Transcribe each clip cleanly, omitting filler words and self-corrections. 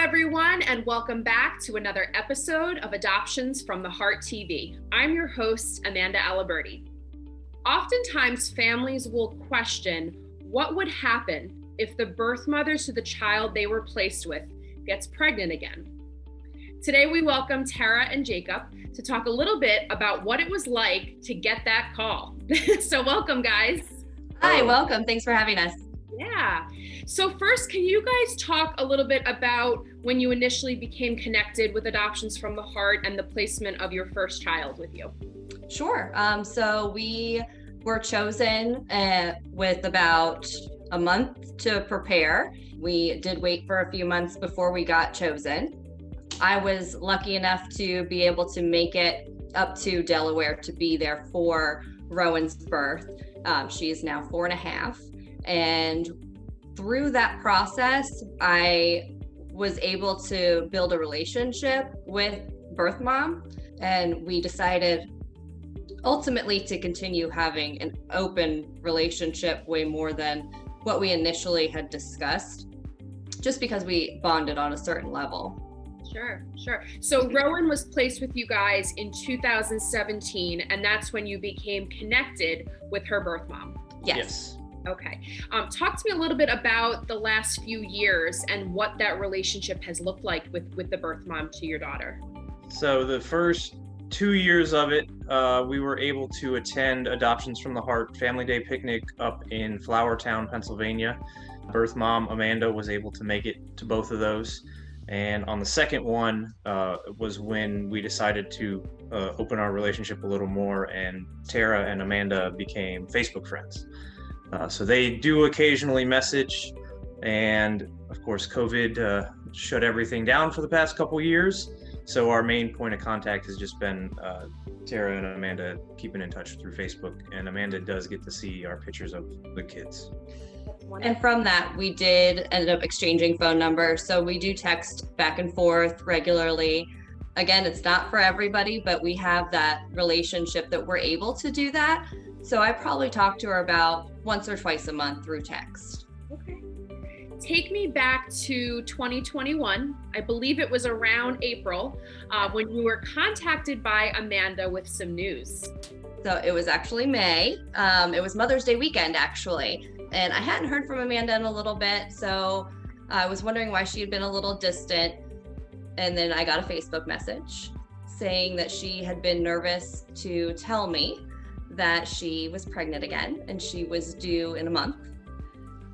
everyone, and welcome back to another episode of Adoptions from the Heart TV. I'm your host, Amanda Aliberti. Oftentimes, families will question what would happen if the birth mother to the child they were placed with gets pregnant again. Today, we welcome Terra and Jacob to talk a little bit about what it was like to get that call. So welcome, guys. Hi, welcome. Thanks for having us. Yeah. So first, can you guys talk a little bit about when you initially became connected with Adoptions from the Heart and the placement of your first child with you? Sure. So we were chosen with about a month to prepare. We did wait for a few months before we got chosen. I was lucky enough to be able to make it up to Delaware to be there for Rowan's birth. She is now 4.5. And through that process, I was able to build a relationship with birth mom, and we decided ultimately to continue having an open relationship way more than what we initially had discussed, just because we bonded on a certain level. Sure. So Rowan was placed with you guys in 2017, and that's when you became connected with her birth mom. Yes. Okay. Talk to me a little bit about the last few years and what that relationship has looked like with the birth mom to your daughter. So the first 2 years of it, we were able to attend Adoptions from the Heart Family Day picnic up in Flourtown, Pennsylvania. Birth mom Amanda was able to make it to both of those. And on the second one was when we decided to open our relationship a little more, and Terra and Amanda became Facebook friends. So they do occasionally message, and of course COVID shut everything down for the past couple years. So our main point of contact has just been Terra and Amanda keeping in touch through Facebook, and Amanda does get to see our pictures of the kids. And from that, we did end up exchanging phone numbers. So we do text back and forth regularly. Again, it's not for everybody, but we have that relationship that we're able to do that. So I probably talk to her about once or twice a month through text. Okay. Take me back to 2021. I believe it was around April when you were contacted by Amanda with some news. So it was actually May. It was Mother's Day weekend, actually. And I hadn't heard from Amanda in a little bit. So I was wondering why she had been a little distant. And then I got a Facebook message saying that she had been nervous to tell me that she was pregnant again, and she was due in a month.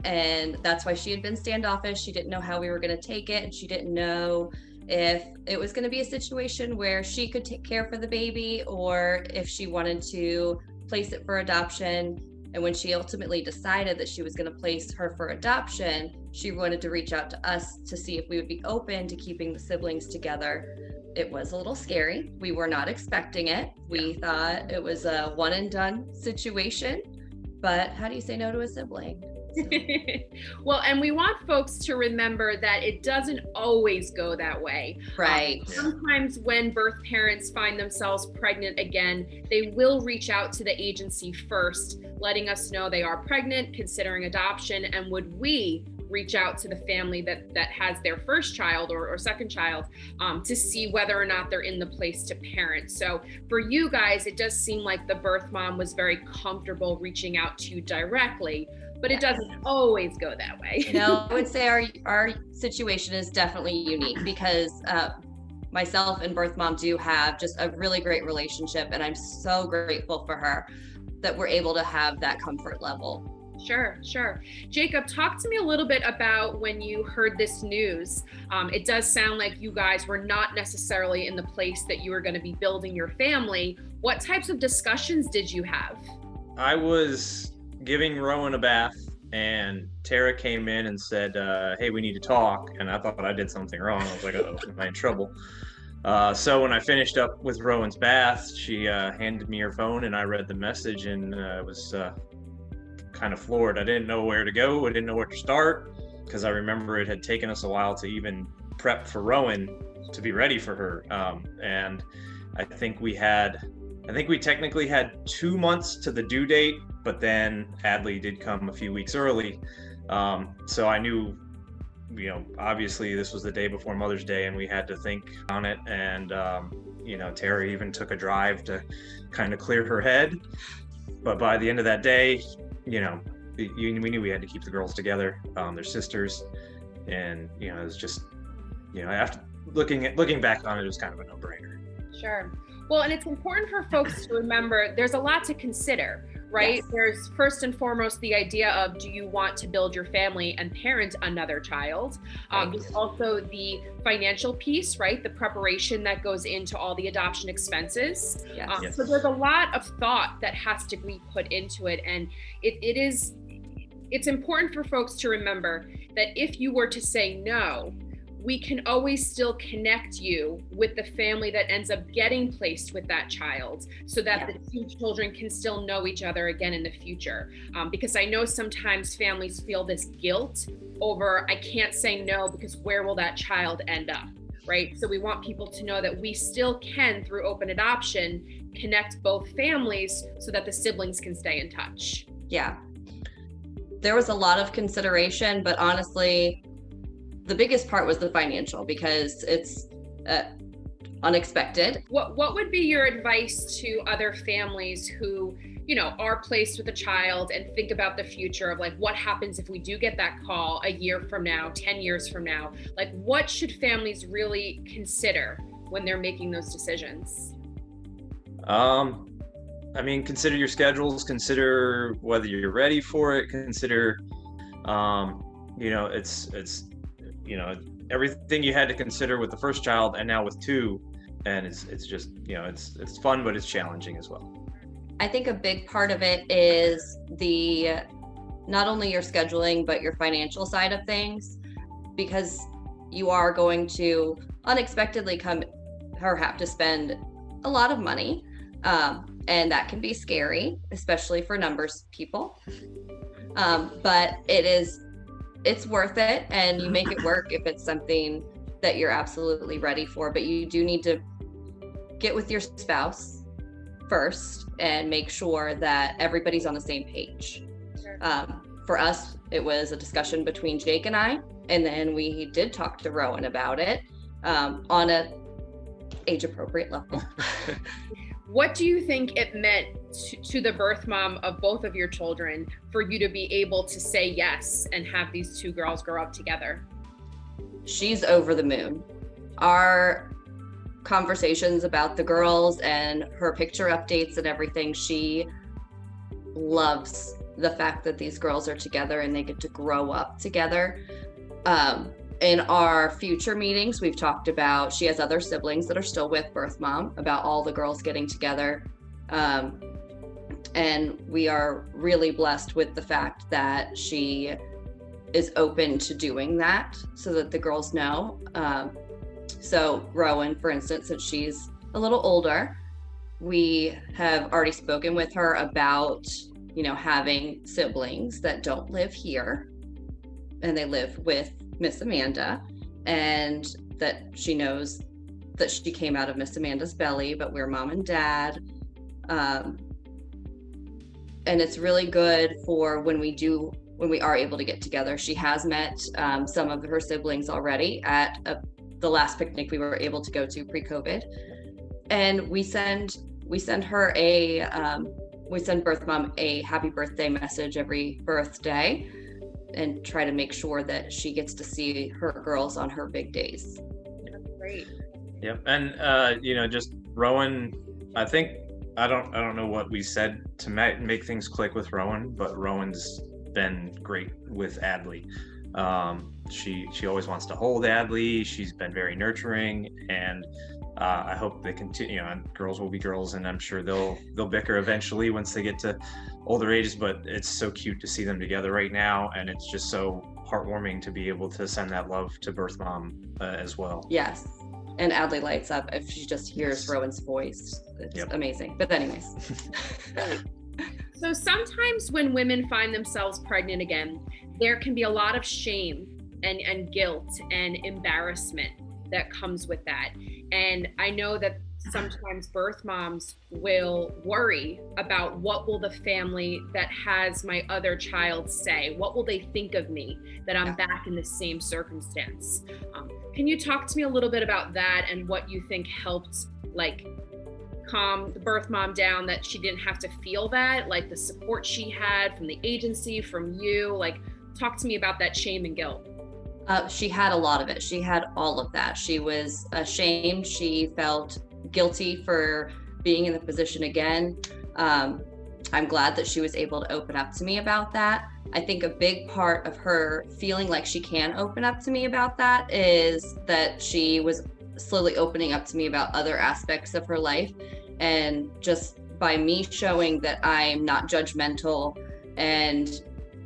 And that's why she had been standoffish. She didn't know how we were going to take it. And she didn't know if it was going to be a situation where she could take care for the baby, or if she wanted to place it for adoption. And when she ultimately decided that she was going to place her for adoption, she wanted to reach out to us to see if we would be open to keeping the siblings together. It was a little scary. We were not expecting it. We thought it was a one and done situation, but how do you say no to a sibling? Well, and we want folks to remember that it doesn't always go that way. Right. Sometimes when birth parents find themselves pregnant again, they will reach out to the agency first, letting us know they are pregnant, considering adoption, and would we reach out to the family that has their first child or second child to see whether or not they're in the place to parent. So for you guys, it does seem like the birth mom was very comfortable reaching out to you directly, but it doesn't always go that way. No, I would say our situation is definitely unique because myself and birth mom do have just a really great relationship, and I'm so grateful for her that we're able to have that comfort level. Sure. Jacob, talk to me a little bit about when you heard this news. It does sound like you guys were not necessarily in the place that you were going to be building your family. What types of discussions did you have? I was giving Rowan a bath, and Terra came in and said, hey, we need to talk. And I thought I did something wrong. I was like, oh, am I in trouble? So when I finished up with Rowan's bath, she handed me her phone, and I read the message, and it was kind of floored. I didn't know where to go. I didn't know where to start, because I remember it had taken us a while to even prep for Rowan to be ready for her. And I think we technically had 2 months to the due date, but then Adley did come a few weeks early. So I knew obviously this was the day before Mother's Day and we had to think on it. And, Terra even took a drive to kind of clear her head. But by the end of that day, we knew we had to keep the girls together. They're sisters. And, it was just, after looking back on it, it was kind of a no-brainer. Sure. Well, and it's important for folks to remember there's a lot to consider, right? Yes. There's first and foremost the idea of, do you want to build your family and parent another child? There's also the financial piece, right? The preparation that goes into all the adoption expenses. Yes. So there's a lot of thought that has to be put into it. And it's important for folks to remember that if you were to say no, we can always still connect you with the family that ends up getting placed with that child so that the two children can still know each other again in the future. Because I know sometimes families feel this guilt over, I can't say no because where will that child end up, right? So we want people to know that we still can, through open adoption, connect both families so that the siblings can stay in touch. Yeah. There was a lot of consideration, but honestly, the biggest part was the financial, because it's unexpected. What would be your advice to other families who, are placed with a child and think about the future of like, what happens if we do get that call a year from now, 10 years from now? Like, what should families really consider when they're making those decisions? Consider your schedules, consider whether you're ready for it, consider, everything you had to consider with the first child and now with two. And it's just, it's fun, but it's challenging as well. I think a big part of it is not only your scheduling, but your financial side of things, because you are going to unexpectedly have to spend a lot of money. And that can be scary, especially for numbers people. But it's worth it, and you make it work if it's something that you're absolutely ready for. But you do need to get with your spouse first and make sure that everybody's on the same page. Sure. For us, it was a discussion between Jake and I, and then we did talk to Rowan about it on a age-appropriate level. What do you think it meant to the birth mom of both of your children for you to be able to say yes and have these two girls grow up together? She's over the moon. Our conversations about the girls and her picture updates and everything, she loves the fact that these girls are together and they get to grow up together. In our future meetings, we've talked about, she has other siblings that are still with birth mom, about all the girls getting together. And we are really blessed with the fact that she is open to doing that so that the girls know. So Rowan, for instance, since she's a little older, we have already spoken with her about, having siblings that don't live here and they live with Miss Amanda, and that she knows that she came out of Miss Amanda's belly, but we're mom and dad. And it's really good for when we are able to get together. She has met some of her siblings already at the last picnic we were able to go to pre-COVID. And we send birth mom a happy birthday message every birthday, and try to make sure that she gets to see her girls on her big days. That's great. Yep. And just Rowan, I think I don't know what we said to make things click with Rowan, but Rowan's been great with Adley. She always wants to hold Adley. She's been very nurturing, and I hope they continue. Girls will be girls, and I'm sure they'll bicker eventually once they get to older ages. But it's so cute to see them together right now, and it's just so heartwarming to be able to send that love to birth mom as well. Yes, and Adley lights up if she just hears Rowan's voice. It's amazing. But anyways. So sometimes when women find themselves pregnant again, there can be a lot of shame and guilt and embarrassment that comes with that. And I know that sometimes birth moms will worry about what will the family that has my other child say? What will they think of me that I'm back in the same circumstance? Can you talk to me a little bit about that and what you think helped like calm the birth mom down, that she didn't have to feel that, like the support she had from the agency, from you? Like, talk to me about that shame and guilt. She had a lot of it. She had all of that. She was ashamed. She felt guilty for being in the position again. I'm glad that she was able to open up to me about that. I think a big part of her feeling like she can open up to me about that is that she was slowly opening up to me about other aspects of her life. And just by me showing that I'm not judgmental and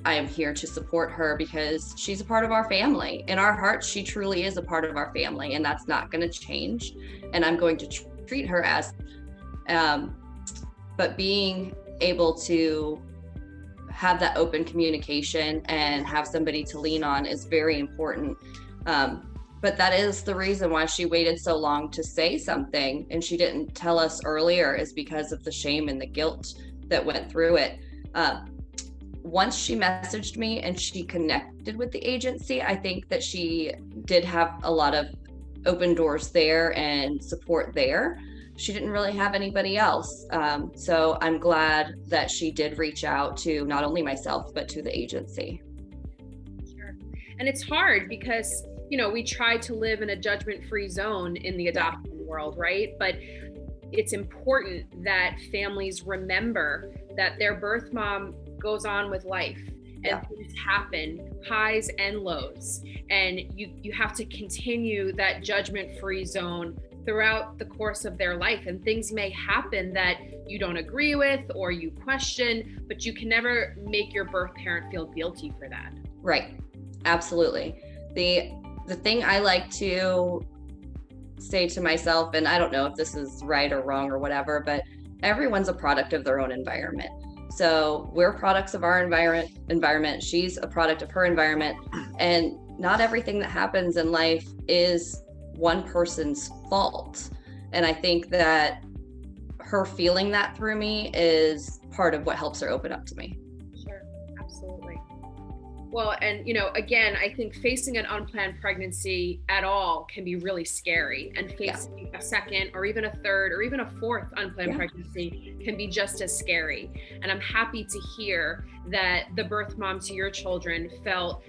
I am here to support her because she's a part of our family. In our hearts, she truly is a part of our family, and that's not going to change. And I'm going to treat her as, but being able to have that open communication and have somebody to lean on is very important. But that is the reason why she waited so long to say something, and she didn't tell us earlier, is because of the shame and the guilt that went through it. Once she messaged me and she connected with the agency, I think that she did have a lot of open doors there and support there. She didn't really have anybody else. So I'm glad that she did reach out to not only myself, but to the agency. Sure. And it's hard because, you know, we try to live in a judgment-free zone in the adoption world, right? But it's important that families remember that their birth mom goes on with life, and things happen, highs and lows, and you have to continue that judgment-free zone throughout the course of their life. And things may happen that you don't agree with or you question, but you can never make your birth parent feel guilty for that. Right. Absolutely. The thing I like to say to myself, and I don't know if this is right or wrong or whatever, but everyone's a product of their own environment. So we're products of our environment. She's a product of her environment. And not everything that happens in life is one person's fault. And I think that her feeling that through me is part of what helps her open up to me. Sure, absolutely. Well, and you know, again, I think facing an unplanned pregnancy at all can be really scary, and facing a second or even a third or even a fourth unplanned pregnancy can be just as scary. And I'm happy to hear that the birth mom to your children felt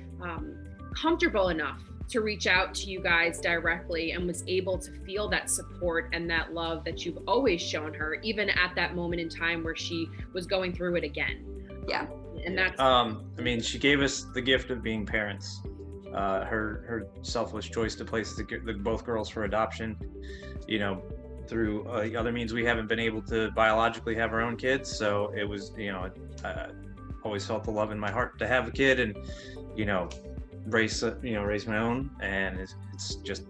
comfortable enough to reach out to you guys directly and was able to feel that support and that love that you've always shown her, even at that moment in time where she was going through it again. Yeah. And that's I mean, she gave us the gift of being parents. Her selfless choice to place the both girls for adoption, you know, through other means we haven't been able to biologically have our own kids. So it was, you know, I always felt the love in my heart to have a kid and, you know, raise my own. And it's just,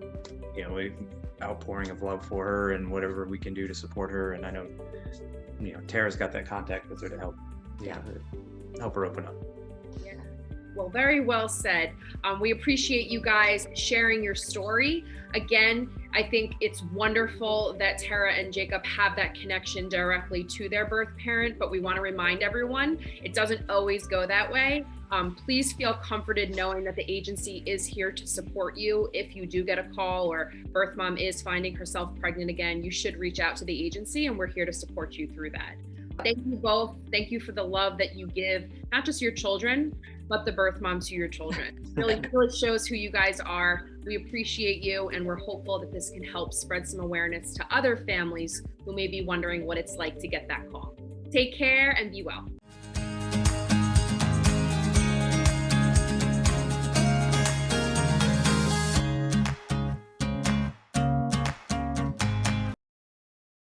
you know, an outpouring of love for her and whatever we can do to support her. And I know, you know, Tara's got that contact with her to help, help her open up. Yeah. Well, very well said. We appreciate you guys sharing your story. Again, I think it's wonderful that Terra and Jacob have that connection directly to their birth parent, but we want to remind everyone, it doesn't always go that way. Please feel comforted knowing that the agency is here to support you. If you do get a call or birth mom is finding herself pregnant again, you should reach out to the agency, and we're here to support you through that. Thank you both. Thank you for the love that you give, not just your children, but the birth mom to your children. Really shows who you guys are. We appreciate you, and we're hopeful that this can help spread some awareness to other families who may be wondering what it's like to get that call. Take care and be well.